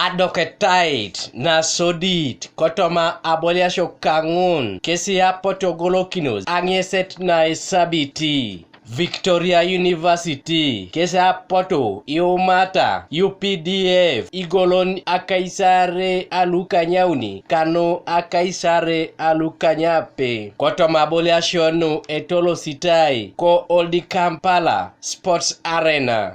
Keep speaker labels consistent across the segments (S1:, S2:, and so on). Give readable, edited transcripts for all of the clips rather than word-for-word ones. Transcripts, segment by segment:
S1: Adoketait na sodit kotoma Aboliasio kangun kesi ya Agolokinos angyeset na isabiti Victoria University kesa poto iomata UPDF igolon akaisare alukanyauni kano akaisare alukanyape kotoma Aboliasio no etolo sitai ko Old Kampala Sports Arena.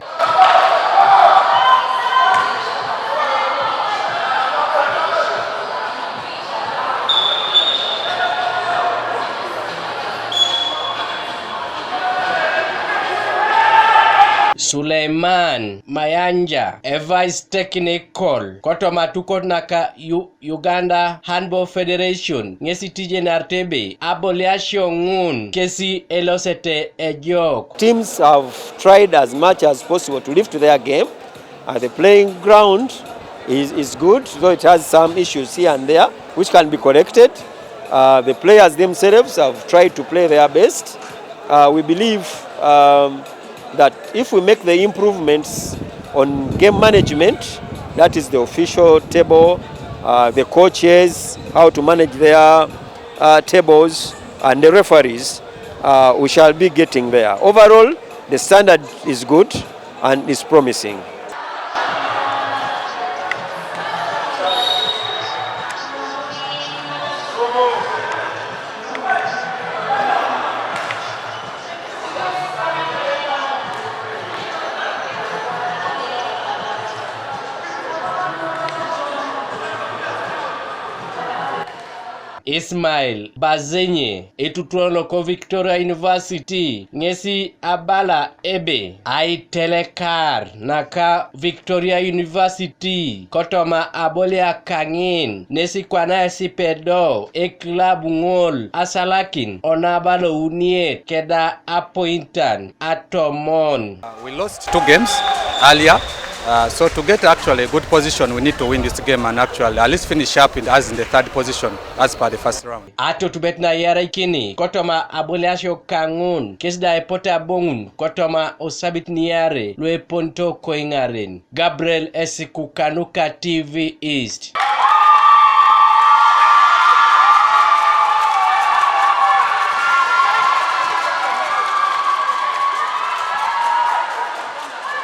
S1: Suleiman Mayanja vice technical kotoma tuko naka Uganda Handball Federation ngesi tije nartebe Aboliasio ngun kesi elosete ejok.
S2: Teams have tried as much as possible to lift their game. The playing ground is good, though it has some issues here and there which can be corrected. The players themselves have tried to play their best. We believe that if we make the improvements on game management, that is the official table, the coaches, how to manage their tables, and the referees, we shall be getting there. Overall, the standard is good and is promising.
S1: Ismail Bazenye etutuono ko Victoria University ngesi abala ebe ai telekar naka Victoria University kotoma abolia kangin nesi kwana si pedo e club ngol asalakin onabalo unie keda appointan atomon.
S3: We lost 2 games earlier. So to get actually a good position, we need to win this game and actually at least finish up in the 3rd position as per the first round.
S1: Ato tubet na yara ikini kotoma Aboliasio kangun kesda epota bongun kotoma osabit niyare lue ponto koingaren. Gabriel Esikukanuka TV East.